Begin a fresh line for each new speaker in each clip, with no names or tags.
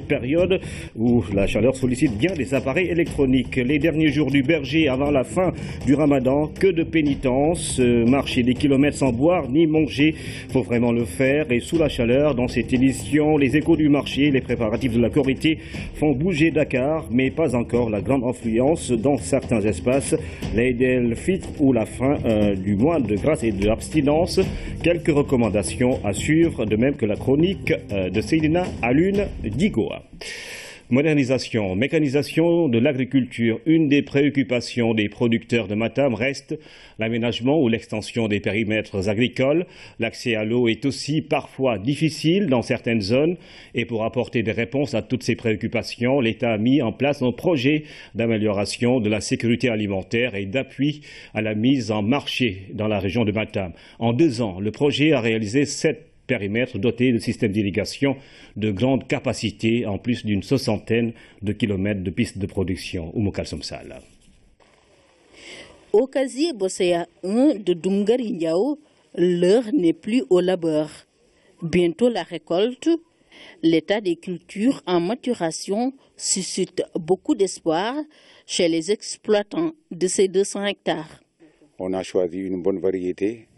Période où la chaleur sollicite bien les appareils électroniques. Les derniers jours du berger avant la fin du ramadan, que de pénitence, marcher des kilomètres sans boire ni manger, faut vraiment le faire. Et sous la chaleur, dans cette édition, les échos du marché, les préparatifs de la Korité font bouger Dakar, mais pas encore la grande influence dans certains espaces. L'Eid el-Fitr ou la fin du mois de grâce et de l'abstinence. Quelques recommandations à suivre, de même que la chronique de Seydina Alun Digo. Modernisation, mécanisation de l'agriculture. Une des préoccupations des producteurs de Matam reste l'aménagement ou l'extension des périmètres agricoles. L'accès à l'eau est aussi parfois difficile dans certaines zones. Et pour apporter des réponses à toutes ces préoccupations, l'État a mis en place un projet d'amélioration de la sécurité alimentaire et d'appui à la mise en marché dans la région de Matam. En 2 ans, le projet a réalisé 7 périmètres dotés de systèmes d'irrigation de grande capacité, en plus d'une 60aine de kilomètres de pistes de production. Oumoukal Somsal.
Au casier Bosséa 1 de Doungari Ndiao, l'heure n'est plus au labeur. Bientôt la récolte. L'état des cultures en maturation suscite beaucoup d'espoir chez les exploitants de ces 200 hectares.
On a choisi une bonne variété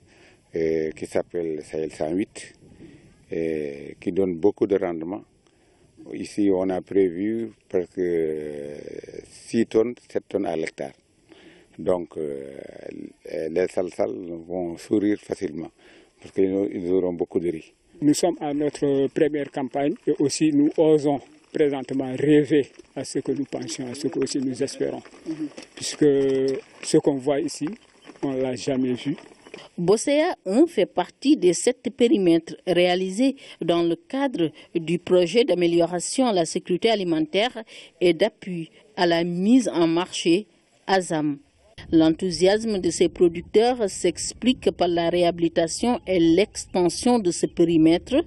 qui s'appelle Sahel 108, qui donne beaucoup de rendement. Ici, on a prévu presque 6 tonnes, 7 tonnes à l'hectare. Donc, les salsales vont sourire facilement, parce qu'ils auront beaucoup de riz.
Nous sommes à notre première campagne et aussi nous osons présentement rêver à ce que nous pensions, à ce que aussi nous espérons. Puisque ce qu'on voit ici, on ne l'a jamais vu.
Bosséa 1 fait partie des 7 périmètres réalisés dans le cadre du projet d'amélioration à la sécurité alimentaire et d'appui à la mise en marché ASAM. L'enthousiasme de ces producteurs s'explique par la réhabilitation et l'extension de ce périmètre,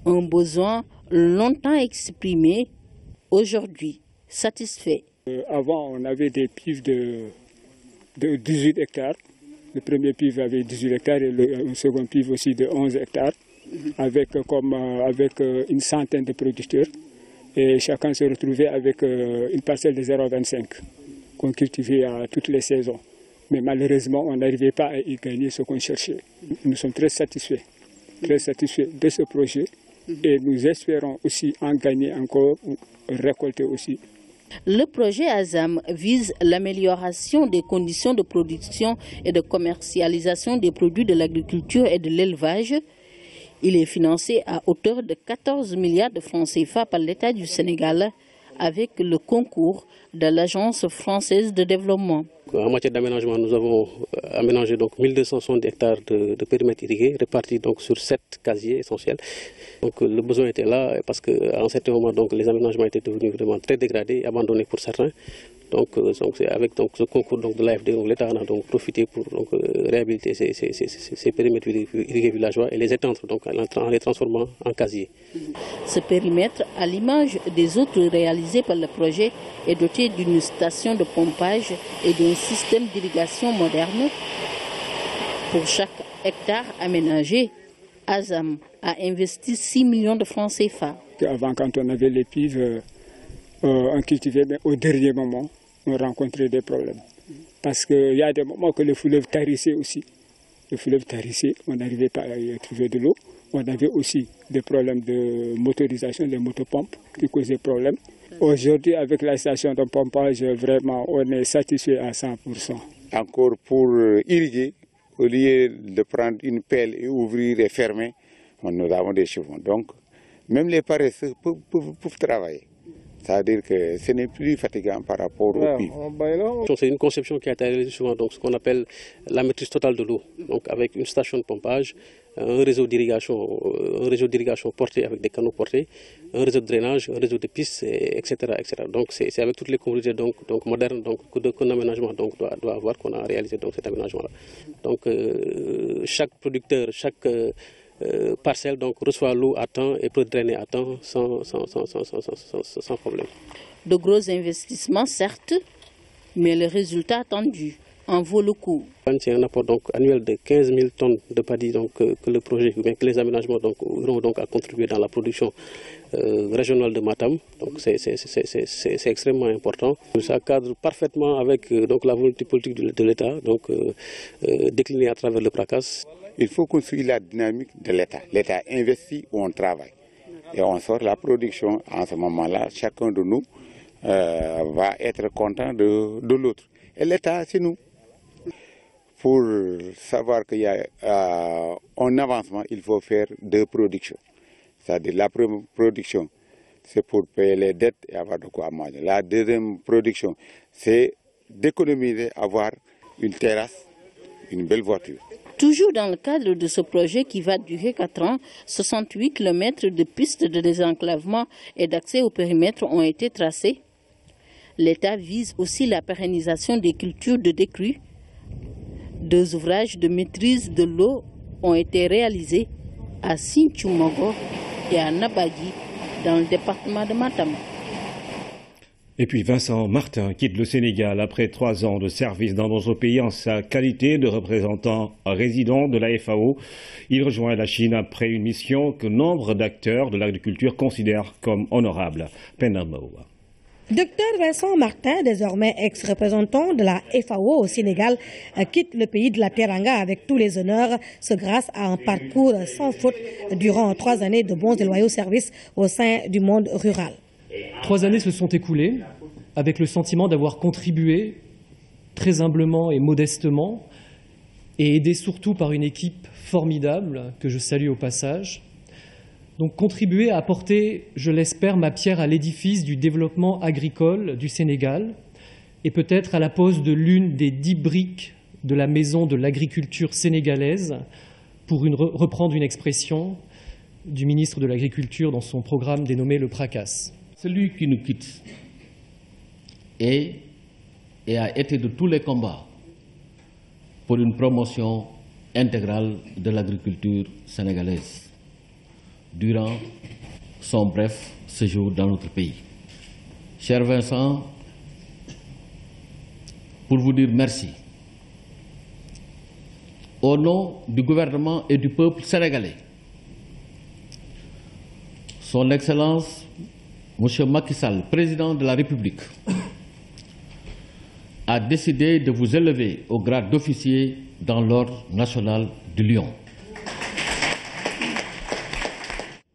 un besoin longtemps exprimé, aujourd'hui satisfait.
Avant, on avait des pives de 18 hectares. Le premier pive avait 18 hectares et le second pive aussi de 11 hectares, avec une centaine de producteurs. Et chacun se retrouvait avec une parcelle de 0,25 qu'on cultivait à toutes les saisons. Mais malheureusement, on n'arrivait pas à y gagner ce qu'on cherchait. Nous sommes très satisfaits de ce projet et nous espérons aussi en gagner encore, ou récolter aussi.
Le projet ASAM vise l'amélioration des conditions de production et de commercialisation des produits de l'agriculture et de l'élevage. Il est financé à hauteur de 14 milliards de francs CFA par l'État du Sénégal avec le concours de l'Agence française de développement.
En matière d'aménagement, nous avons aménagé donc 1260 hectares de périmètres irrigués répartis donc sur 7 casiers essentiels. Donc le besoin était là parce qu'à un certain moment donc les aménagements étaient devenus vraiment très dégradés et abandonnés pour certains. Donc c'est avec ce concours donc de l'AFD, l'État en a donc profité pour réhabiliter ces périmètres irrigués villageois et les étendre donc en les transformant en casiers.
Ce périmètre, à l'image des autres réalisés par le projet, est doté d'une station de pompage et d'un système d'irrigation moderne. Pour chaque hectare aménagé, ASAM a investi 6 millions de francs CFA.
Avant, quand on avait les pives, on cultivait, mais au dernier moment, on rencontrait des problèmes. Parce qu'il y a des moments que le fleuve tarissait aussi. Le fleuve tarissait, on n'arrivait pas à y trouver de l'eau. On avait aussi des problèmes de motorisation, les motopompes qui causaient problème. Aujourd'hui, avec la station de pompage, vraiment, on est satisfait à 100%.
Encore pour irriguer, au lieu de prendre une pelle et ouvrir et fermer, nous avons des chevaux. Donc, même les paresseux peuvent travailler. C'est-à-dire que ce n'est plus fatigant par rapport au pives.
C'est une conception qui a été réalisée souvent, donc ce qu'on appelle la maîtrise totale de l'eau, donc avec une station de pompage, un réseau d'irrigation porté avec des canaux portés, un réseau de drainage, un réseau de pistes, etc., etc. Donc c'est avec toutes les communautés donc modernes qu'un aménagement donc doit avoir qu'on a réalisé donc cet aménagement-là. Donc chaque producteur, chaque parcelle donc reçoit l'eau à temps et peut drainer à temps sans problème.
De gros investissements certes, mais le résultat attendu en vaut le coup.
C'est un apport donc annuel de 15 000 tonnes de paddy que le projet, que les aménagements auront donc à contribuer dans la production régionale de Matam. Donc c'est extrêmement important. Ça cadre parfaitement avec donc la volonté politique de l'État, donc déclinée à travers le PRACAS.
Il faut construire la dynamique de l'État. L'État investit où on travaille. Et on sort la production en ce moment-là. Chacun de nous va être content de l'autre. Et l'État, c'est nous. Pour savoir qu'il y a un avancement, il faut faire deux productions. C'est-à-dire la première production, c'est pour payer les dettes et avoir de quoi manger. La deuxième production, c'est d'économiser, avoir une terrasse, une belle voiture.
Toujours dans le cadre de ce projet qui va durer 4 ans, 68 km de pistes de désenclavement et d'accès au périmètre ont été tracés. L'État vise aussi la pérennisation des cultures de décrue. 2 ouvrages de maîtrise de l'eau ont été réalisés à Sinthioumogo et à Nabagui, dans le département de Matam.
Et puis Vincent Martin quitte le Sénégal après 3 ans de service dans notre pays en sa qualité de représentant résident de la FAO. Il rejoint la Chine après une mission que nombre d'acteurs de l'agriculture considèrent comme honorable. Penamo.
Docteur Vincent Martin, désormais ex-représentant de la FAO au Sénégal, quitte le pays de la Teranga avec tous les honneurs, ce grâce à un parcours sans faute durant 3 années de bons et loyaux services au sein du monde rural.
3 années se sont écoulées avec le sentiment d'avoir contribué très humblement et modestement et aidé surtout par une équipe formidable que je salue au passage. Donc contribuer à apporter, je l'espère, ma pierre à l'édifice du développement agricole du Sénégal et peut-être à la pose de l'une des 10 briques de la maison de l'agriculture sénégalaise, pour reprendre une expression du ministre de l'Agriculture dans son programme dénommé le PRACAS.
Celui qui nous quitte est et a été de tous les combats pour une promotion intégrale de l'agriculture sénégalaise durant son bref séjour dans notre pays. Cher Vincent, pour vous dire merci, au nom du gouvernement et du peuple sénégalais, Son Excellence M. Macky Sall, président de la République, a décidé de vous élever au grade d'officier dans l'ordre national du Lion.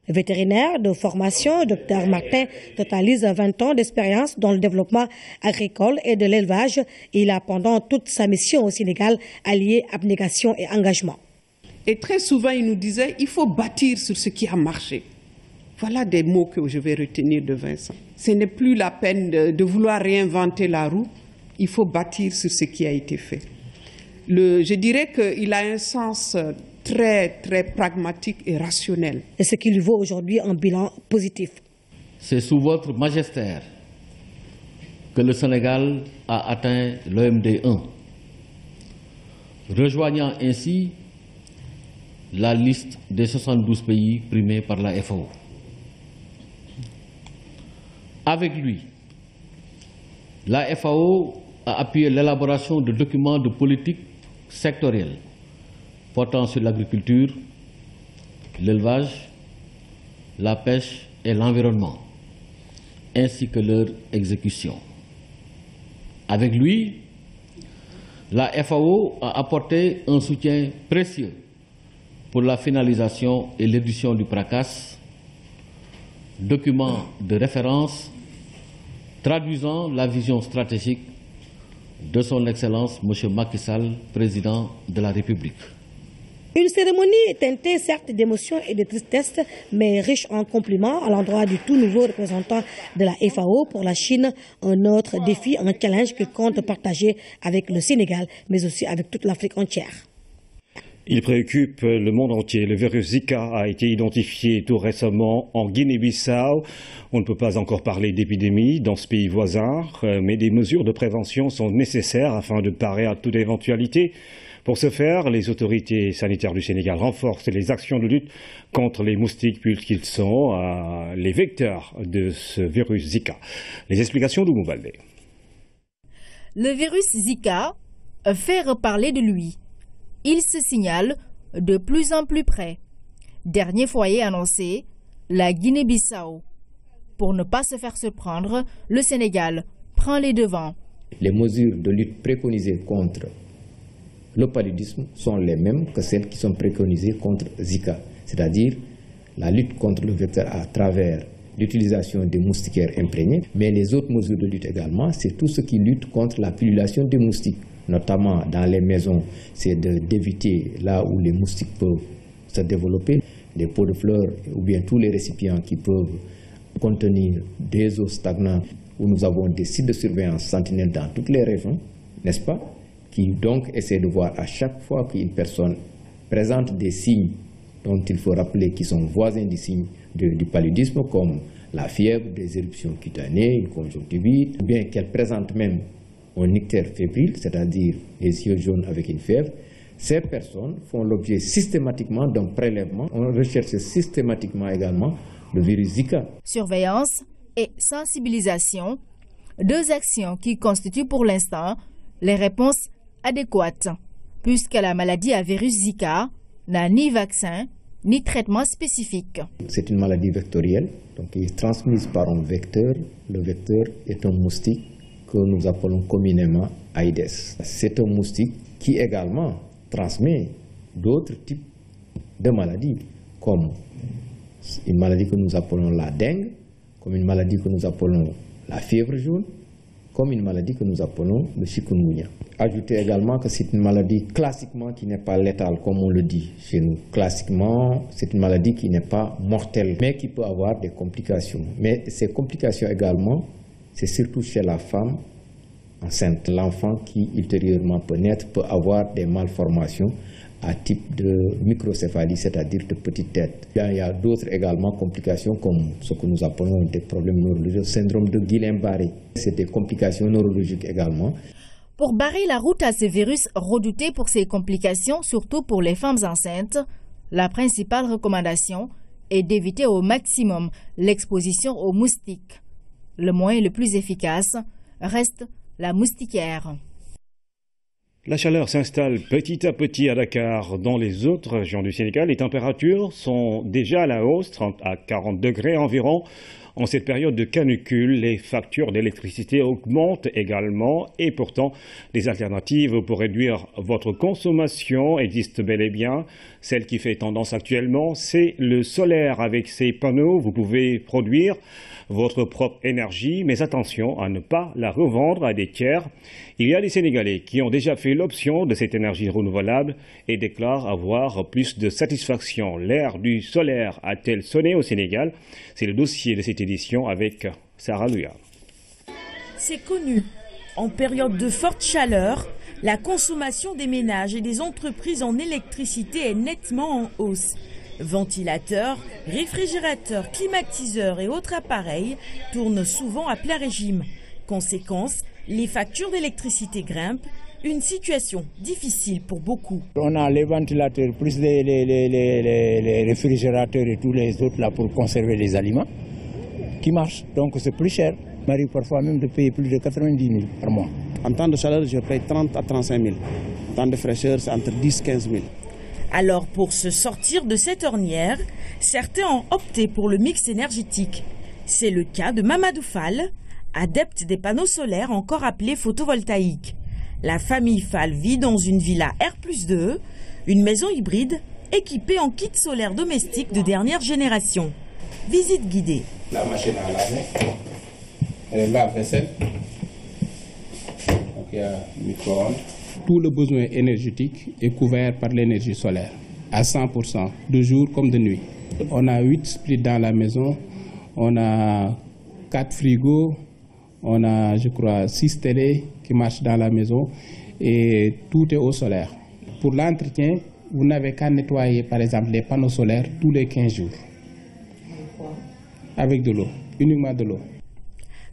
Vétérinaire de formation, Dr Martin totalise 20 ans d'expérience dans le développement agricole et de l'élevage. Il a pendant toute sa mission au Sénégal allié abnégation et engagement.
Et très souvent, il nous disait, il faut bâtir sur ce qui a marché. Voilà des mots que je vais retenir de Vincent. Ce n'est plus la peine de vouloir réinventer la roue, il faut bâtir sur ce qui a été fait. Je dirais qu'il a un sens très pragmatique et rationnel.
Et ce qui lui vaut aujourd'hui un bilan positif.
C'est sous votre magistère que le Sénégal a atteint l'OMD 1, rejoignant ainsi la liste des 72 pays primés par la FAO. Avec lui, la FAO a appuyé l'élaboration de documents de politique sectorielle portant sur l'agriculture, l'élevage, la pêche et l'environnement, ainsi que leur exécution. Avec lui, la FAO a apporté un soutien précieux pour la finalisation et l'édition du PRACAS, document de référence traduisant la vision stratégique de son Excellence M. Macky Sall, président de la République.
Une cérémonie teintée certes d'émotion et de tristesse, mais riche en compliments à l'endroit du tout nouveau représentant de la FAO pour la Chine, un autre défi, un challenge qu'il compte partager avec le Sénégal, mais aussi avec toute l'Afrique entière.
Il préoccupe le monde entier. Le virus Zika a été identifié tout récemment en Guinée-Bissau. On ne peut pas encore parler d'épidémie dans ce pays voisin, mais des mesures de prévention sont nécessaires afin de parer à toute éventualité. Pour ce faire, les autorités sanitaires du Sénégal renforcent les actions de lutte contre les moustiques puisqu'ils sont les vecteurs de ce virus Zika. Les explications d'Oumou Baldé.
Le virus Zika, fait reparler de lui. Il se signale de plus en plus près. Dernier foyer annoncé, la Guinée-Bissau. Pour ne pas se faire surprendre, le Sénégal prend les devants.
Les mesures de lutte préconisées contre le paludisme sont les mêmes que celles qui sont préconisées contre Zika, c'est-à-dire la lutte contre le vecteur à travers l'utilisation des moustiquaires imprégnés, mais les autres mesures de lutte également, c'est tout ce qui lutte contre la pullulation des moustiques, notamment dans les maisons, c'est d'éviter là où les moustiques peuvent se développer, les pots de fleurs ou bien tous les récipients qui peuvent contenir des eaux stagnantes, où nous avons des sites de surveillance sentinelles dans toutes les régions, n'est-ce pas, qui donc essaient de voir à chaque fois qu'une personne présente des signes dont il faut rappeler qu'ils sont voisins des signes du paludisme, comme la fièvre, des éruptions cutanées, une conjonctivite, ou bien qu'elle présente même un ictère fébrile, c'est-à-dire les yeux jaunes avec une fièvre. Ces personnes font l'objet systématiquement d'un prélèvement. On recherche systématiquement également le virus Zika.
Surveillance et sensibilisation, deux actions qui constituent pour l'instant les réponses adéquates, puisque la maladie à virus Zika n'a ni vaccin ni traitement spécifique.
C'est une maladie vectorielle, donc elle est transmise par un vecteur. Le vecteur est un moustique que nous appelons communément Aedes. C'est un moustique qui également transmet d'autres types de maladies, comme une maladie que nous appelons la dengue, comme une maladie que nous appelons la fièvre jaune, comme une maladie que nous appelons le chikungunya. Ajoutez également que c'est une maladie classiquement qui n'est pas létale, comme on le dit chez nous. Classiquement, c'est une maladie qui n'est pas mortelle, mais qui peut avoir des complications. Mais ces complications également, c'est surtout chez la femme enceinte. L'enfant qui ultérieurement peut naître peut avoir des malformations à type de microcéphalie, c'est-à-dire de petite tête. Il y a d'autres également complications comme ce que nous appelons des problèmes neurologiques, le syndrome de Guillain-Barré. C'est des complications neurologiques également.
Pour barrer la route à ce virus redouté pour ses complications, surtout pour les femmes enceintes, la principale recommandation est d'éviter au maximum l'exposition aux moustiques. Le moyen le plus efficace reste la moustiquaire.
La chaleur s'installe petit à petit à Dakar. Dans les autres régions du Sénégal, les températures sont déjà à la hausse, 30 à 40 degrés environ. En cette période de canicule, les factures d'électricité augmentent également et pourtant, des alternatives pour réduire votre consommation existent bel et bien. Celle qui fait tendance actuellement, c'est le solaire. Avec ces panneaux, vous pouvez produire votre propre énergie, mais attention à ne pas la revendre à des tiers. Il y a des Sénégalais qui ont déjà fait l'option de cette énergie renouvelable et déclarent avoir plus de satisfaction. L'ère du solaire a-t-elle sonné au Sénégal? C'est le dossier de cette édition avec Sarah Louya.
C'est connu. En période de forte chaleur, la consommation des ménages et des entreprises en électricité est nettement en hausse. Ventilateurs, réfrigérateurs, climatiseurs et autres appareils tournent souvent à plein régime. Conséquence, les factures d'électricité grimpent, une situation difficile pour beaucoup.
On a les ventilateurs, plus les réfrigérateurs et tous les autres là pour conserver les aliments qui marchent, donc c'est plus cher. Il m'arrive parfois même de payer plus de 90 000 par mois.
En temps de chaleur, je paye 30 à 35 000. En temps de fraîcheur, c'est entre 10 et 15 000.
Alors pour se sortir de cette ornière, certains ont opté pour le mix énergétique. C'est le cas de Mamadou Fall, adepte des panneaux solaires encore appelés photovoltaïques. La famille Fall vit dans une villa R+2, une maison hybride équipée en kit solaire domestique de dernière génération. Visite guidée.
La machine à laver, la vaisselle, donc il y a le micro-ondes. Tout le besoin énergétique est couvert par l'énergie solaire, à 100%, de jour comme de nuit. On a 8 splits dans la maison, on a 4 frigos, on a, je crois, 6 télés qui marchent dans la maison et tout est au solaire. Pour l'entretien, vous n'avez qu'à nettoyer, par exemple, les panneaux solaires tous les 15 jours. Avec de l'eau, uniquement de l'eau.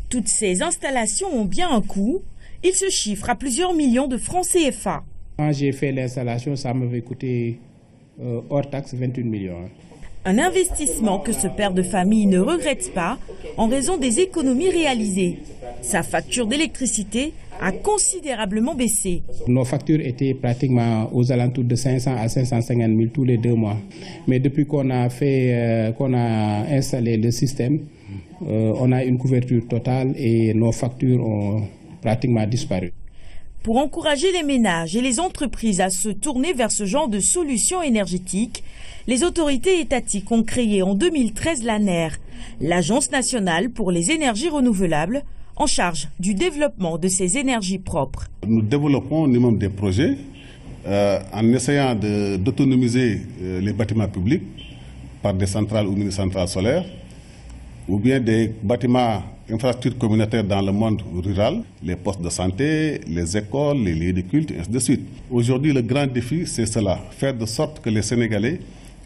Toutes ces installations ont bien un coût. Il se chiffre à plusieurs millions de francs CFA.
Quand j'ai fait l'installation, ça m'avait coûté hors taxe 21 millions.
Un investissement que ce père de famille ne regrette pas en raison des économies réalisées. Sa facture d'électricité a considérablement baissé.
Nos factures étaient pratiquement aux alentours de 500 à 550 000 tous les 2 mois. Mais depuis qu'on a installé le système, on a une couverture totale et nos factures ont pratiquement disparu.
Pour encourager les ménages et les entreprises à se tourner vers ce genre de solutions énergétiques, les autorités étatiques ont créé en 2013 l'ANER, l'Agence nationale pour les énergies renouvelables, en charge du développement de ces énergies propres.
Nous développons nous-mêmes des projets en essayant d'autonomiser les bâtiments publics par des centrales ou mini-centrales solaires, ou bien des bâtiments infrastructures communautaires dans le monde rural, les postes de santé, les écoles, les lieux de culte, et ainsi de suite. Aujourd'hui, le grand défi, c'est cela, faire de sorte que les Sénégalais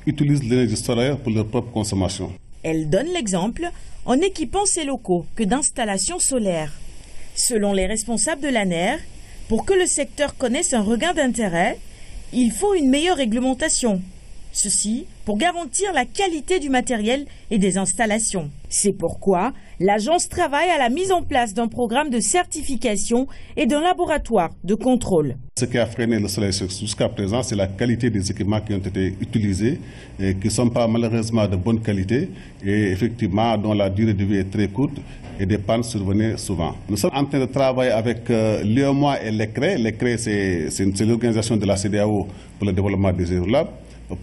utilisent l'énergie solaire pour leur propre consommation.
Elle donne l'exemple en équipant ces locaux que d'installations solaires. Selon les responsables de l'ANER, pour que le secteur connaisse un regain d'intérêt, il faut une meilleure réglementation. Ceci pour garantir la qualité du matériel et des installations. C'est pourquoi l'agence travaille à la mise en place d'un programme de certification et d'un laboratoire de contrôle.
Ce qui a freiné le soleil jusqu'à présent, c'est la qualité des équipements qui ont été utilisés et qui ne sont pas malheureusement de bonne qualité et effectivement dont la durée de vie est très courte et des pannes survenaient souvent. Nous sommes en train de travailler avec l'UEMOA et l'ECRE. L'ECRE, c'est l'organisation de la CEDEAO pour le développement des énergies renouvelables,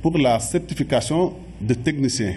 pour la certification de techniciens,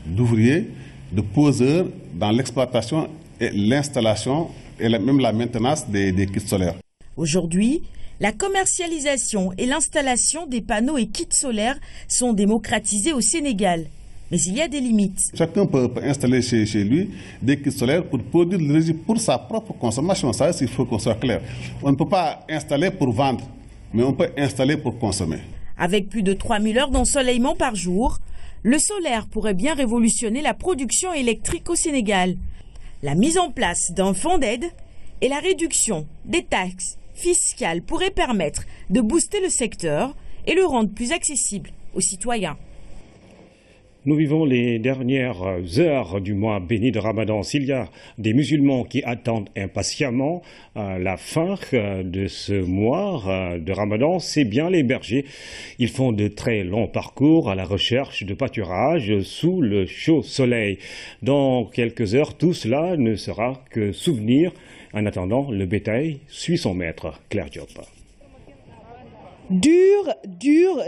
d'ouvriers, de poseurs dans l'exploitation et l'installation et même la maintenance des kits solaires.
Aujourd'hui, la commercialisation et l'installation des panneaux et kits solaires sont démocratisés au Sénégal. Mais il y a des limites.
Chacun peut installer chez lui des kits solaires pour produire de l'énergie pour sa propre consommation. Ça, il faut qu'on soit clair. On ne peut pas installer pour vendre, mais on peut installer pour consommer.
Avec plus de 3000 heures d'ensoleillement par jour, le solaire pourrait bien révolutionner la production électrique au Sénégal. La mise en place d'un fonds d'aide et la réduction des taxes fiscales pourraient permettre de booster le secteur et le rendre plus accessible aux citoyens.
Nous vivons les dernières heures du mois béni de Ramadan. S'il y a des musulmans qui attendent impatiemment la fin de ce mois de Ramadan, c'est bien les bergers. Ils font de très longs parcours à la recherche de pâturage sous le chaud soleil. Dans quelques heures, tout cela ne sera que souvenir. En attendant, le bétail suit son maître, Claire Diop.
Dur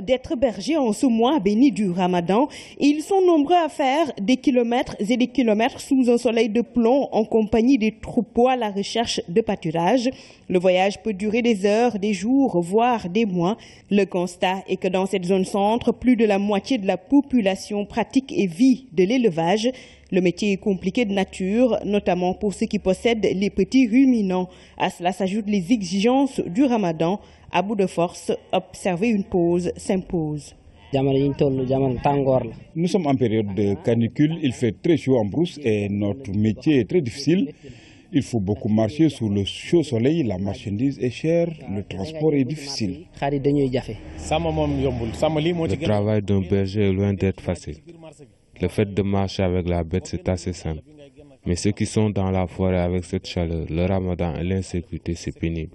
d'être berger en ce mois béni du Ramadan. Ils sont nombreux à faire des kilomètres et des kilomètres sous un soleil de plomb en compagnie des troupeaux à la recherche de pâturage. Le voyage peut durer des heures, des jours, voire des mois. Le constat est que dans cette zone centre, plus de la moitié de la population pratique et vit de l'élevage. Le métier est compliqué de nature, notamment pour ceux qui possèdent les petits ruminants. À cela s'ajoutent les exigences du Ramadan. À bout de force, observer une pause s'impose.
Nous sommes en période de canicule, il fait très chaud en brousse et notre métier est très difficile. Il faut beaucoup marcher sous le chaud soleil, la marchandise est chère, le transport est difficile.
Le travail d'un berger est loin d'être facile. Le fait de marcher avec la bête, c'est assez simple. Mais ceux qui sont dans la forêt avec cette chaleur, le Ramadan et l'insécurité, c'est pénible.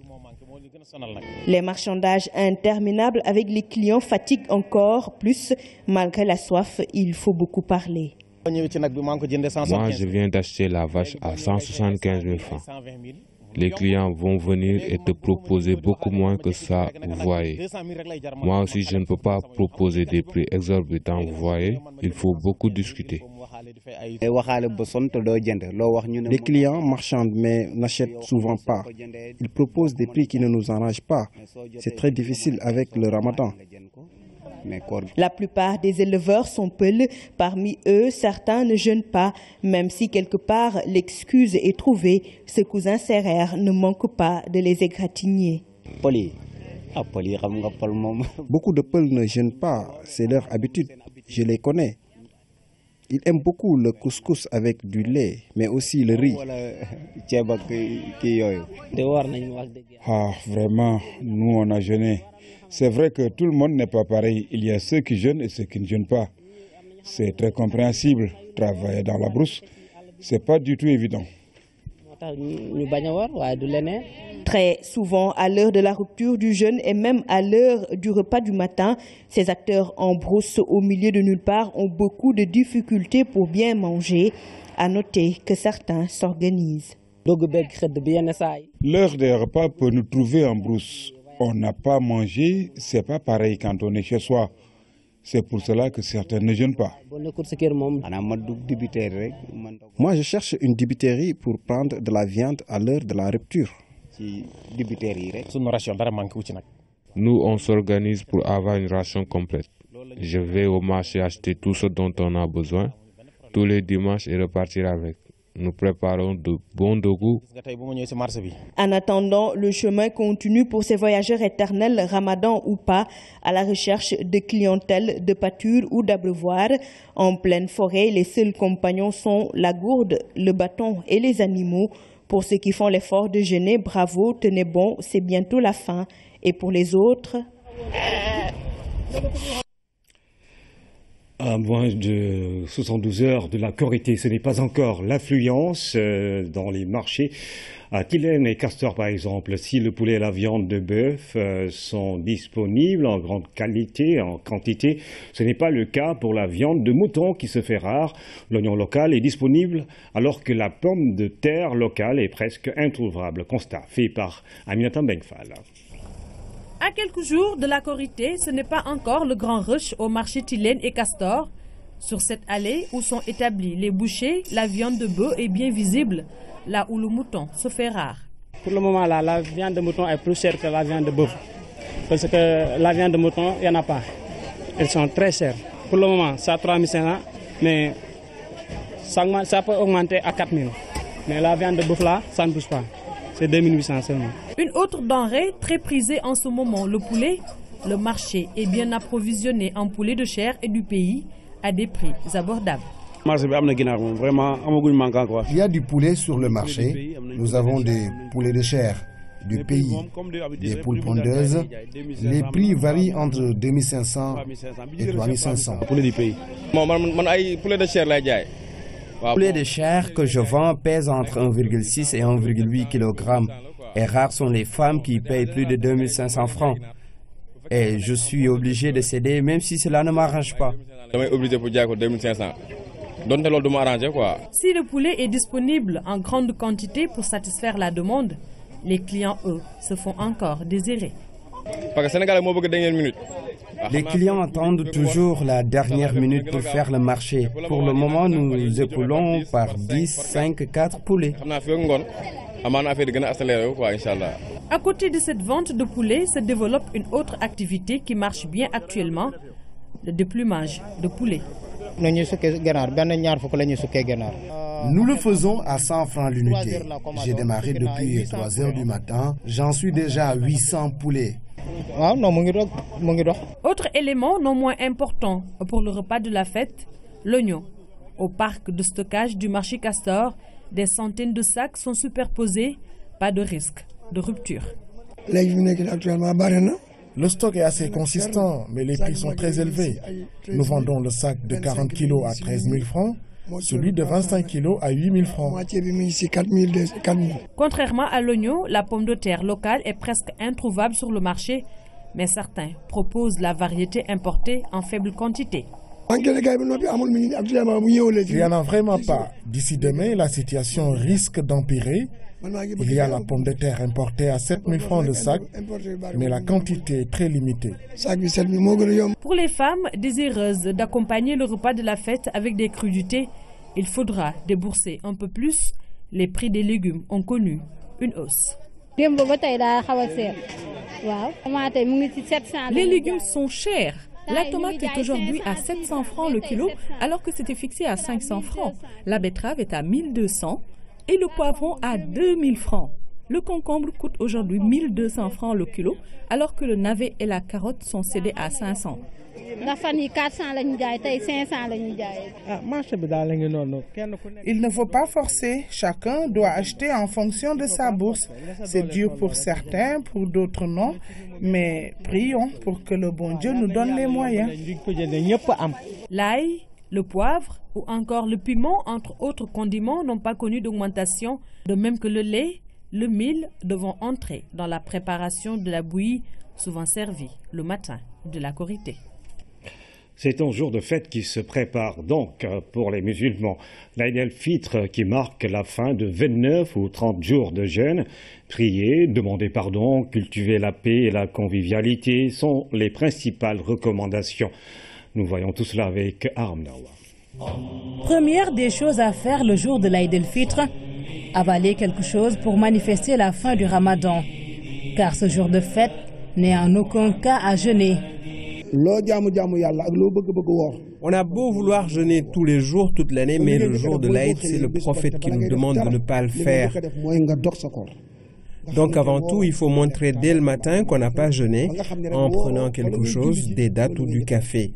Les marchandages interminables avec les clients fatiguent encore plus. Malgré la soif, il faut beaucoup parler.
Moi, je viens d'acheter la vache à 175 000 francs. Les clients vont venir et te proposer beaucoup moins que ça, vous voyez. Moi aussi, je ne peux pas proposer des prix exorbitants, vous voyez. Il faut beaucoup discuter.
Les clients marchandent mais n'achètent souvent pas. Ils proposent des prix qui ne nous arrangent pas. C'est très difficile avec le Ramadan.
La plupart des éleveurs sont peuls. Parmi eux, certains ne jeûnent pas. Même si quelque part l'excuse est trouvée, ce cousin serrère ne manque pas de les égratigner.
Beaucoup de Peuls ne jeûnent pas, c'est leur habitude. Je les connais. Ils aiment beaucoup le couscous avec du lait, mais aussi le riz.
Ah, vraiment, nous on a jeûné. C'est vrai que tout le monde n'est pas pareil. Il y a ceux qui jeûnent et ceux qui ne jeûnent pas. C'est très compréhensible. Travailler dans la brousse, c'est pas du tout évident.
Très souvent, à l'heure de la rupture du jeûne et même à l'heure du repas du matin, ces acteurs en brousse au milieu de nulle part ont beaucoup de difficultés pour bien manger. À noter que certains s'organisent.
L'heure des repas peut nous trouver en brousse. On n'a pas mangé, c'est pas pareil quand on est chez soi. C'est pour cela que certains ne jeûnent pas.
Moi, je cherche une débiterie pour prendre de la viande à l'heure de la rupture.
Nous, on s'organise pour avoir une ration complète. Je vais au marché acheter tout ce dont on a besoin tous les dimanches et repartir avec. Nous préparons de bons dogout.
En attendant, le chemin continue pour ces voyageurs éternels, ramadan ou pas, à la recherche de clientèle, de pâture ou d'abreuvoir. En pleine forêt, les seuls compagnons sont la gourde, le bâton et les animaux. Pour ceux qui font l'effort de jeûner, bravo, tenez bon, c'est bientôt la fin. Et pour les autres...
À moins de 72 heures de la Korité, ce n'est pas encore l'affluence dans les marchés. À Kilène et Castor, par exemple, si le poulet et la viande de bœuf sont disponibles en grande qualité, en quantité, ce n'est pas le cas pour la viande de mouton qui se fait rare. L'oignon local est disponible alors que la pomme de terre locale est presque introuvable. Constat fait par Aminata Bengfal.
À quelques jours de la Korité, ce n'est pas encore le grand rush au marché Tilène et Castor. Sur cette allée où sont établis les bouchers, la viande de bœuf est bien visible, là où le mouton se fait rare.
Pour le moment, là, la viande de mouton est plus chère que la viande de bœuf. Parce que la viande de mouton, il n'y en a pas. Elles sont très chères. Pour le moment, c'est à 3 500, mais ça peut augmenter à 4 000. Mais la viande de bœuf, là, ça ne bouge pas. C'est 2 800 seulement.
Une autre denrée très prisée en ce moment, le poulet. Le marché est bien approvisionné en poulet de chair et du pays à des prix abordables.
Il y a du poulet sur le marché. Nous avons des poulets de chair, du pays, des poules pondeuses. Les prix varient entre 2500 et 3500.
Poulet du pays. Poulet de chair.
Poulet de chair que je vends pèse entre 1,6 et 1,8 kg. Et rares sont les femmes qui payent plus de 2500 francs. Et je suis obligé de céder même si cela ne m'arrange pas.
Si le poulet est disponible en grande quantité pour satisfaire la demande, les clients, eux, se font encore désirer.
Les clients attendent toujours la dernière minute pour faire le marché. Pour le moment, nous écoulons par 10, 5, 4 poulets.
À côté de cette vente de poulet se développe une autre activité qui marche bien actuellement, le déplumage de poulet.
Nous le faisons à 100 francs l'unité. J'ai démarré depuis 3 heures du matin. J'en suis déjà à 800 poulets.
Autre élément non moins important pour le repas de la fête, l'oignon. Au parc de stockage du marché Castor, des centaines de sacs sont superposés, pas de risque de rupture.
Le stock est assez consistant, mais les prix sont très élevés. Nous vendons le sac de 40 kg à 13 000 francs, celui de 25 kg à 8 000 francs.
Contrairement à l'oignon, la pomme de terre locale est presque introuvable sur le marché, mais certains proposent la variété importée en faible quantité.
Il n'y en a vraiment pas. D'ici demain, la situation risque d'empirer. Il y a la pomme de terre importée à 7 000 francs le sac, mais la quantité est très limitée.
Pour les femmes désireuses d'accompagner le repas de la fête avec des crudités, il faudra débourser un peu plus. Les prix des légumes ont connu une hausse. Les légumes sont chers. La tomate est aujourd'hui à 700 francs le kilo, alors que c'était fixé à 500 francs. La betterave est à 1200 et le poivron à 2000 francs. Le concombre coûte aujourd'hui 1200 francs le kilo, alors que le navet et la carotte sont cédés à 500.
Il ne faut pas forcer. Chacun doit acheter en fonction de sa bourse. C'est dur pour certains, pour d'autres non. Mais prions pour que le bon Dieu nous donne les moyens.
L'ail, le poivre ou encore le piment, entre autres condiments, n'ont pas connu d'augmentation. De même que le lait,
le mil devant entrer dans la préparation de la bouillie, souvent servie le matin de la Korité.
C'est un jour de fête qui se prépare donc pour les musulmans. L'Aïd el-Fitr qui marque la fin de 29 ou 30 jours de jeûne. Prier, demander pardon, cultiver la paix et la convivialité sont les principales recommandations. Nous voyons tout cela avec Armnawa.
Première des choses à faire le jour de l'Aïd el-Fitr, avaler quelque chose pour manifester la fin du Ramadan. Car ce jour de fête n'est en aucun cas à jeûner.
On a beau vouloir jeûner tous les jours, toute l'année, mais le jour de l'Aïd, c'est le prophète qui nous demande de ne pas le faire. Donc avant tout, il faut montrer dès le matin qu'on n'a pas jeûné en prenant quelque chose, des dattes ou du café.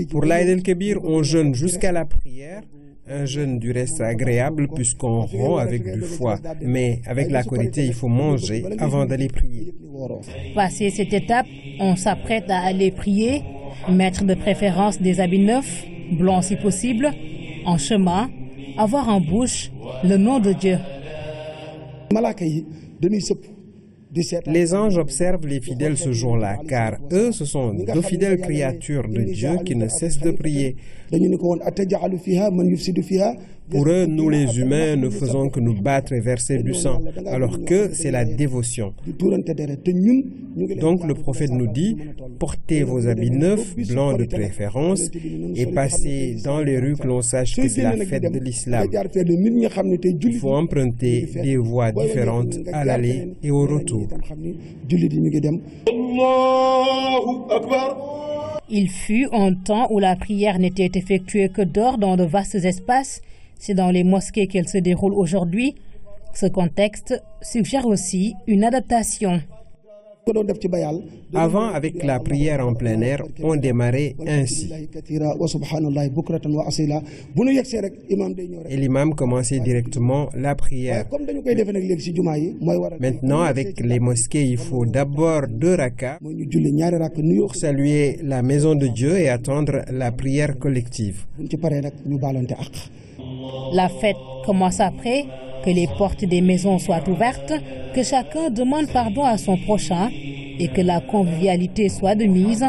Pour l'Aïd el-Kébir, on jeûne jusqu'à la prière. Un jeûne du reste agréable puisqu'on rompt avec du foie. Mais avec la Korité, il faut manger avant d'aller prier.
Passé cette étape, on s'apprête à aller prier, mettre de préférence des habits neufs, blancs si possible, en chemin, avoir en bouche le nom de Dieu.
Les anges observent les fidèles ce jour-là, car eux, ce sont de fidèles créatures de Dieu qui ne cessent de prier. Pour eux, nous les humains ne faisons que nous battre et verser du sang, alors que c'est la dévotion. Donc le prophète nous dit, portez vos habits neufs, blancs de préférence, et passez dans les rues que l'on sache que c'est la fête de l'islam. Il faut emprunter des voies différentes à l'aller et au retour.
Il fut un temps où la prière n'était effectuée que dehors dans de vastes espaces. C'est dans les mosquées qu'elle se déroule aujourd'hui. Ce contexte suggère aussi une adaptation.
Avant, avec la prière en plein air, on démarrait ainsi. Et l'imam commençait directement la prière. Maintenant, avec les mosquées, il faut d'abord 2 rakas pour saluer la maison de Dieu et attendre la prière collective.
La fête commence après, que les portes des maisons soient ouvertes, que chacun demande pardon à son prochain et que la convivialité soit de mise.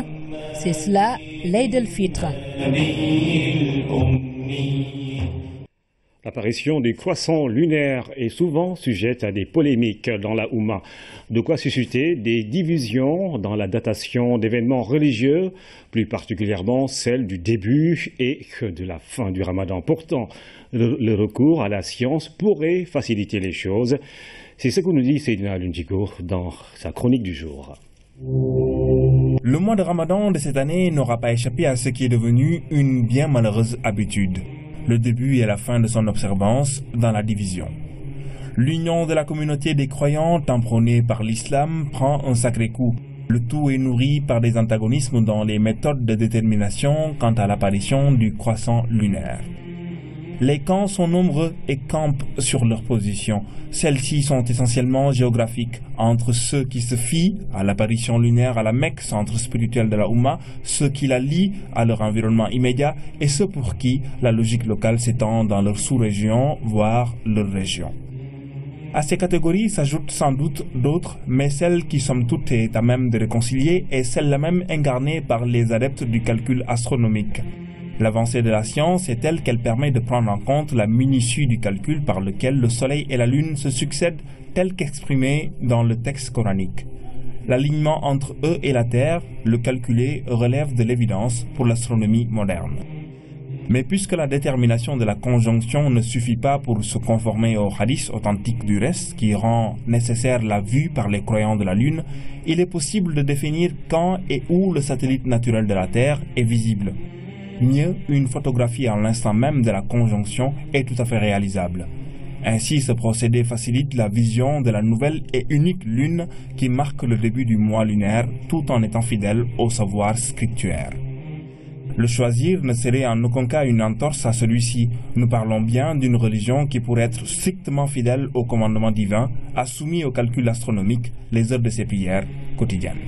C'est cela l'Aïd el-Fitr.
L'apparition du croissant lunaire est souvent sujette à des polémiques dans la Oumma. De quoi susciter des divisions dans la datation d'événements religieux, plus particulièrement celle du début et de la fin du Ramadan. Pourtant, le recours à la science pourrait faciliter les choses. C'est ce que nous dit Seydina Lunjiko dans sa chronique du jour.
Le mois de Ramadan de cette année n'aura pas échappé à ce qui est devenu une bien malheureuse habitude. Le début et la fin de son observance dans la division. L'union de la communauté des croyants prônée par l'islam prend un sacré coup. Le tout est nourri par des antagonismes dans les méthodes de détermination quant à l'apparition du croissant lunaire. Les camps sont nombreux et campent sur leur position. Celles-ci sont essentiellement géographiques, entre ceux qui se fient à l'apparition lunaire à la Mecque, centre spirituel de la Oumma, ceux qui la lient à leur environnement immédiat et ceux pour qui la logique locale s'étend dans leur sous-région, voire leur région. À ces catégories s'ajoutent sans doute d'autres, mais celle qui somme toute est à même de réconcilier est celle-là même incarnée par les adeptes du calcul astronomique. L'avancée de la science est telle qu'elle permet de prendre en compte la minutie du calcul par lequel le Soleil et la Lune se succèdent tel qu'exprimé dans le texte coranique. L'alignement entre eux et la Terre, le calculé, relève de l'évidence pour l'astronomie moderne. Mais puisque la détermination de la conjonction ne suffit pas pour se conformer au hadith authentique du reste qui rend nécessaire la vue par les croyants de la Lune, il est possible de définir quand et où le satellite naturel de la Terre est visible. Mieux, une photographie à l'instant même de la conjonction est tout à fait réalisable. Ainsi, ce procédé facilite la vision de la nouvelle et unique lune qui marque le début du mois lunaire tout en étant fidèle au savoir scripturaire. Le choisir ne serait en aucun cas une entorse à celui-ci. Nous parlons bien d'une religion qui, pour être strictement fidèle au commandement divin, a soumis au calcul astronomique les heures de ses prières quotidiennes.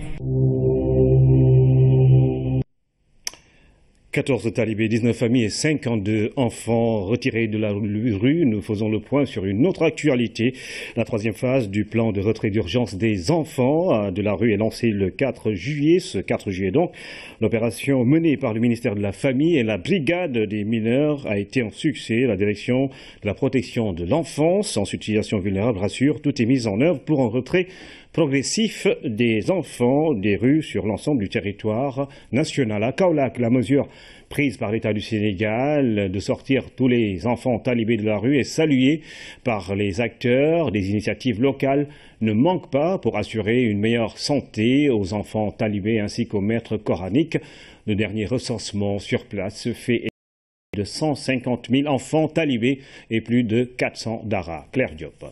14 talibés, 19 familles et 52 enfants retirés de la rue. Nous faisons le point sur une autre actualité. La troisième phase du plan de retrait d'urgence des enfants de la rue est lancée le 4 juillet. Ce 4 juillet donc, l'opération menée par le ministère de la Famille et la brigade des mineurs a été un succès. La direction de la protection de l'enfance en situation vulnérable rassure, tout est mis en œuvre pour un retrait progressif des enfants des rues sur l'ensemble du territoire national. À Kaolack, la mesure prise par l'État du Sénégal de sortir tous les enfants talibés de la rue est saluée par les acteurs. Des initiatives locales ne manquent pas pour assurer une meilleure santé aux enfants talibés ainsi qu'aux maîtres coraniques. Le dernier recensement sur place fait de 150 000 enfants talibés et plus de 400 daras. Claire Diop.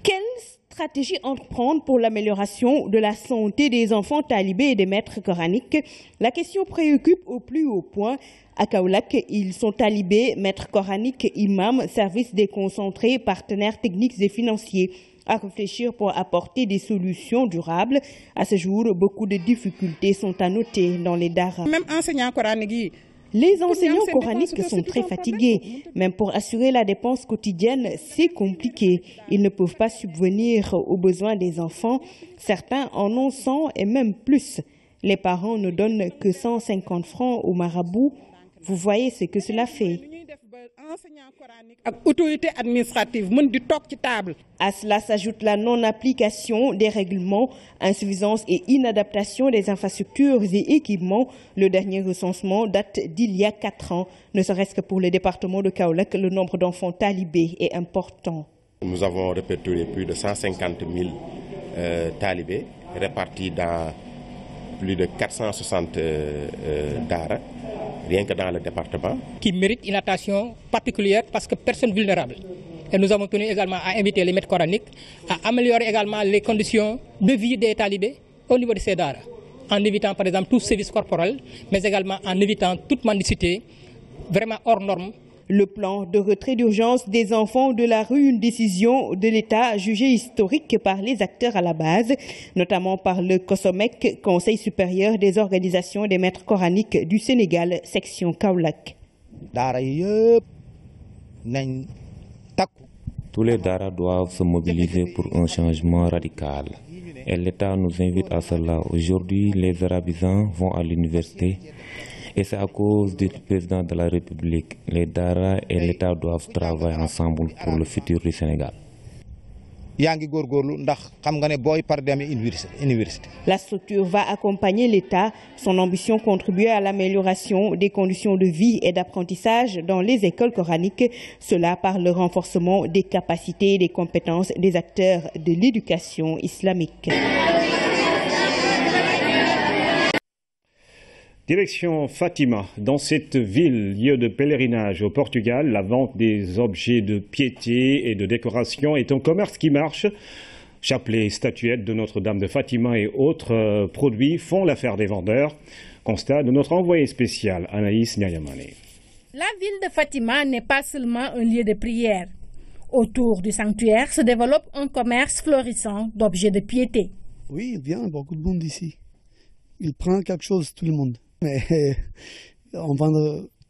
Quelle stratégie entreprendre pour l'amélioration de la santé des enfants talibés et des maîtres coraniques? La question préoccupe au plus haut point. À Kaolack, ils sont talibés, maîtres coraniques, imams, services déconcentrés, partenaires techniques et financiers. À réfléchir pour apporter des solutions durables. À ce jour, beaucoup de difficultés sont à noter dans les daras.
Même enseignants coraniques.
Les enseignants coraniques sont très fatigués. Même pour assurer la dépense quotidienne, c'est compliqué. Ils ne peuvent pas subvenir aux besoins des enfants. Certains en ont 100 et même plus. Les parents ne donnent que 150 francs au marabout. Vous voyez ce que cela fait. À cela s'ajoute la non-application des règlements, insuffisance et inadaptation des infrastructures et équipements. Le dernier recensement date d'il y a 4 ans. Ne serait-ce que pour le département de Kaolack, le nombre d'enfants talibés est important.
Nous avons répertorié plus de 150 000 talibés répartis dans plus de 460 daras. Rien que dans le département.
Qui mérite une attention particulière parce que personne vulnérable. Et nous avons tenu également à inviter les maîtres coraniques à améliorer également les conditions de vie des talibés au niveau de ces daras, en évitant par exemple tout service corporel, mais également en évitant toute mendicité vraiment hors norme.
Le plan de retrait d'urgence des enfants de la rue, une décision de l'État jugée historique par les acteurs à la base, notamment par le COSOMEC, Conseil supérieur des organisations des maîtres coraniques du Sénégal, section Kaolack.
Tous les daras doivent se mobiliser pour un changement radical. Et l'État nous invite à cela. Aujourd'hui, les arabisants vont à l'université. Et c'est à cause du président de la République. Les daras et l'État doivent travailler ensemble pour le futur du Sénégal.
La structure va accompagner l'État. Son ambition contribuer à l'amélioration des conditions de vie et d'apprentissage dans les écoles coraniques. Cela par le renforcement des capacités et des compétences des acteurs de l'éducation islamique.
Direction Fatima, dans cette ville, lieu de pèlerinage au Portugal, la vente des objets de piété et de décoration est un commerce qui marche. Chapelets, statuettes de Notre-Dame de Fatima et autres produits font l'affaire des vendeurs. Constat de notre envoyé spécial, Anaïs Nyayamane.
La ville de Fatima n'est pas seulement un lieu de prière. Autour du sanctuaire se développe un commerce florissant d'objets de piété.
Oui, il vient beaucoup de monde ici. Il prend quelque chose, tout le monde. Mais on vend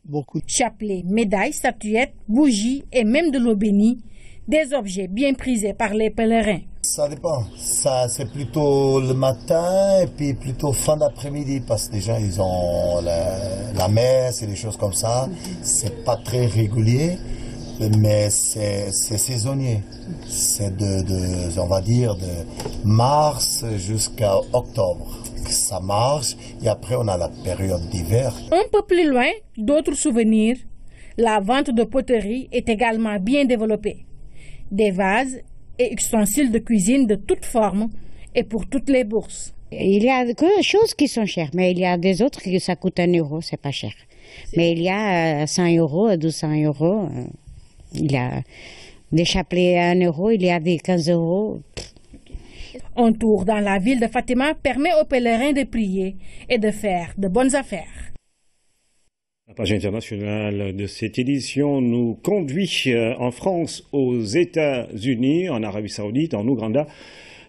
beaucoup.
Chapelets, médailles, statuettes, bougies et même de l'eau bénie, des objets bien prisés par les pèlerins.
Ça dépend. Ça, c'est plutôt le matin et puis plutôt fin d'après-midi parce que les gens, ils ont la messe et des choses comme ça. C'est pas très régulier, mais c'est saisonnier. C'est on va dire, de mars jusqu'à octobre. Ça marche et après on a la période d'hiver.
Un peu plus loin, d'autres souvenirs. La vente de poterie est également bien développée. Des vases et ustensiles de cuisine de toutes formes et pour toutes les bourses.
Il y a des choses qui sont chères, mais il y a des autres qui ça coûte 1 euro, c'est pas cher. Mais il y a 100 euros, 1200 euros. Il y a des chapelets à 1 euro, il y a des 15 euros.
Un tour dans la ville de Fatima permet aux pèlerins de prier et de faire de bonnes affaires.
La page internationale de cette édition nous conduit en France, aux États-Unis, en Arabie Saoudite, en Ouganda,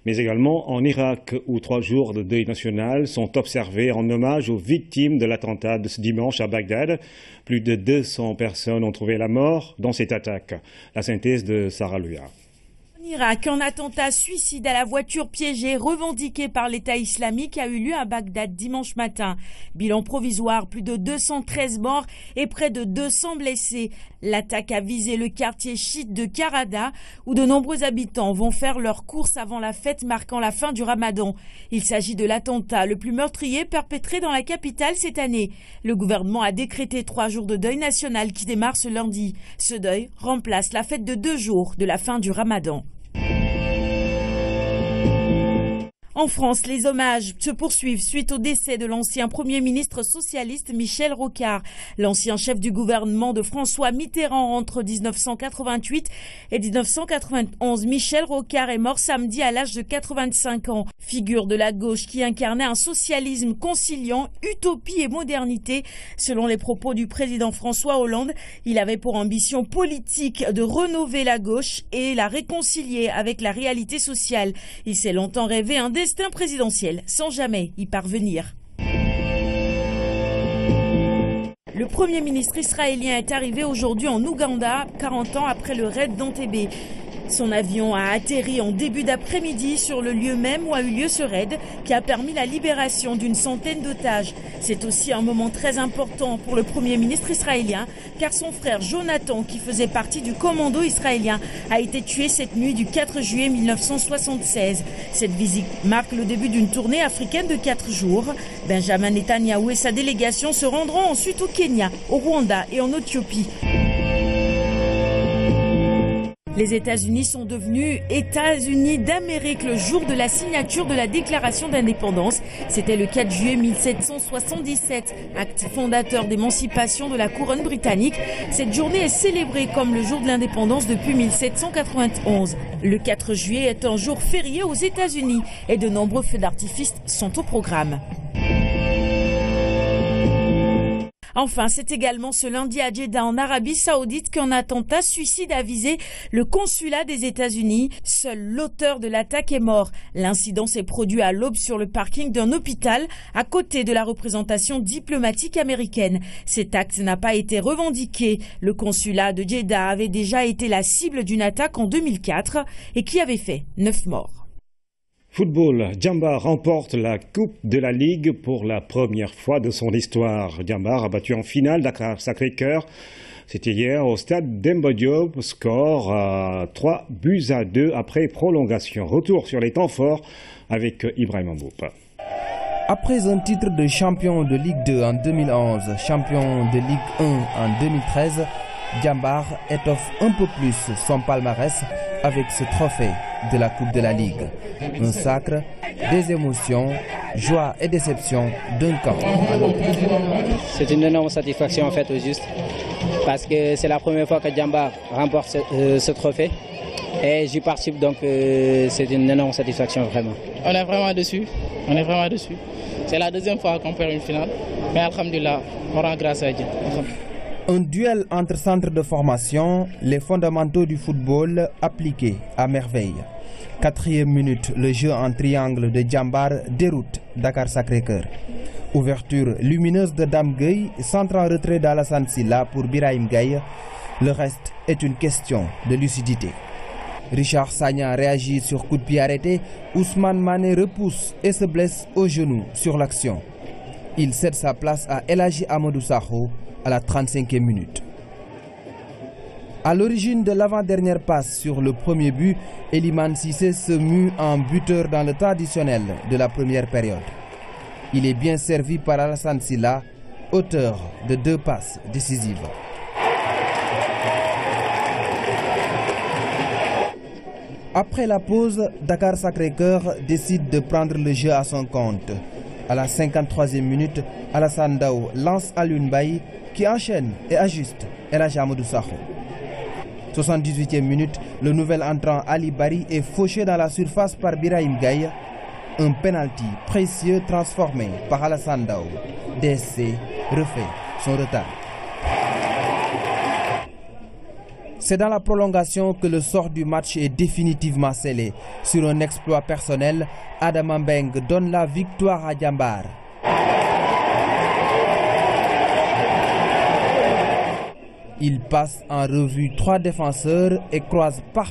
mais également en Irak, où 3 jours de deuil national sont observés en hommage aux victimes de l'attentat de ce dimanche à Bagdad. Plus de 200 personnes ont trouvé la mort dans cette attaque. La synthèse de Sarah Luya.
En Irak, un attentat suicide à la voiture piégée revendiqué par l'État islamique a eu lieu à Bagdad dimanche matin. Bilan provisoire, plus de 213 morts et près de 200 blessés. L'attaque a visé le quartier chiite de Karada, où de nombreux habitants vont faire leurs courses avant la fête marquant la fin du Ramadan. Il s'agit de l'attentat le plus meurtrier perpétré dans la capitale cette année. Le gouvernement a décrété 3 jours de deuil national qui démarre ce lundi. Ce deuil remplace la fête de 2 jours de la fin du Ramadan. En France, les hommages se poursuivent suite au décès de l'ancien Premier ministre socialiste Michel Rocard. L'ancien chef du gouvernement de François Mitterrand entre 1988 et 1991. Michel Rocard est mort samedi à l'âge de 85 ans. Figure de la gauche qui incarnait un socialisme conciliant utopie et modernité. Selon les propos du président François Hollande, il avait pour ambition politique de rénover la gauche et la réconcilier avec la réalité sociale. Il s'est longtemps rêvé un destin présidentiel sans jamais y parvenir. Le Premier ministre israélien est arrivé aujourd'hui en Ouganda, 40 ans après le raid d'Entebbe. Son avion a atterri en début d'après-midi sur le lieu même où a eu lieu ce raid qui a permis la libération d'une centaine d'otages. C'est aussi un moment très important pour le Premier ministre israélien car son frère Jonathan, qui faisait partie du commando israélien, a été tué cette nuit du 4 juillet 1976. Cette visite marque le début d'une tournée africaine de 4 jours. Benjamin Netanyahou et sa délégation se rendront ensuite au Kenya, au Rwanda et en Éthiopie. Les États-Unis sont devenus États-Unis d'Amérique le jour de la signature de la déclaration d'indépendance. C'était le 4 juillet 1777, acte fondateur d'émancipation de la couronne britannique. Cette journée est célébrée comme le jour de l'indépendance depuis 1791. Le 4 juillet est un jour férié aux États-Unis et de nombreux feux d'artifice sont au programme. Enfin, c'est également ce lundi à Jeddah en Arabie Saoudite qu'un attentat suicide a visé le consulat des États-Unis. Seul l'auteur de l'attaque est mort. L'incident s'est produit à l'aube sur le parking d'un hôpital à côté de la représentation diplomatique américaine. Cet acte n'a pas été revendiqué. Le consulat de Jeddah avait déjà été la cible d'une attaque en 2004 et qui avait fait 9 morts.
Football, Djambar remporte la Coupe de la Ligue pour la première fois de son histoire. Djambar a battu en finale Dakar Sacré-Cœur. C'était hier au stade Demba Diop, score à 3-2 après prolongation. Retour sur les temps forts avec Ibrahim Mboup.
Après un titre de champion de Ligue 2 en 2011, champion de Ligue 1 en 2013, Djambar étoffe un peu plus son palmarès avec ce trophée de la Coupe de la Ligue. Un sacre, des émotions, joie et déception d'un camp à l'autre.
C'est une énorme satisfaction en fait au juste, parce que c'est la première fois que Djambar remporte ce trophée et j'y participe, donc c'est une énorme satisfaction vraiment.
On est vraiment dessus, C'est la deuxième fois qu'on perd une finale, mais alhamdoulilah, on rend grâce à Dieu.
Un duel entre centres de formation, les fondamentaux du football appliqués à merveille. 4e minute, le jeu en triangle de Djambar déroute Dakar Sacré-Cœur. Ouverture lumineuse de Dame Gueye, centre en retrait d'Alassane Silla pour Birahim Gaye. Le reste est une question de lucidité. Richard Sagna réagit sur coup de pied arrêté. Ousmane Mané repousse et se blesse au genou sur l'action. Il cède sa place à El Hadji Amadou Sakho à la 35e minute. À l'origine de l'avant-dernière passe sur le premier but, Elimane Cissé se mue en buteur dans le temps additionnel de la première période. Il est bien servi par Alassane Silla, auteur de 2 passes décisives. Après la pause, Dakar Sacré-Cœur décide de prendre le jeu à son compte. À la 53e minute, Alassane Dao lance Alioune Baye qui enchaîne et ajuste El Hadji Amadou Sakho. 78e minute, le nouvel entrant Ali Bari est fauché dans la surface par Birahim Gaye. Un penalty précieux transformé par Alassane Dao. DSC refait son retard. C'est dans la prolongation que le sort du match est définitivement scellé. Sur un exploit personnel, Adama Mbeng donne la victoire à Djambar. Il passe en revue 3 défenseurs et croise parfaitement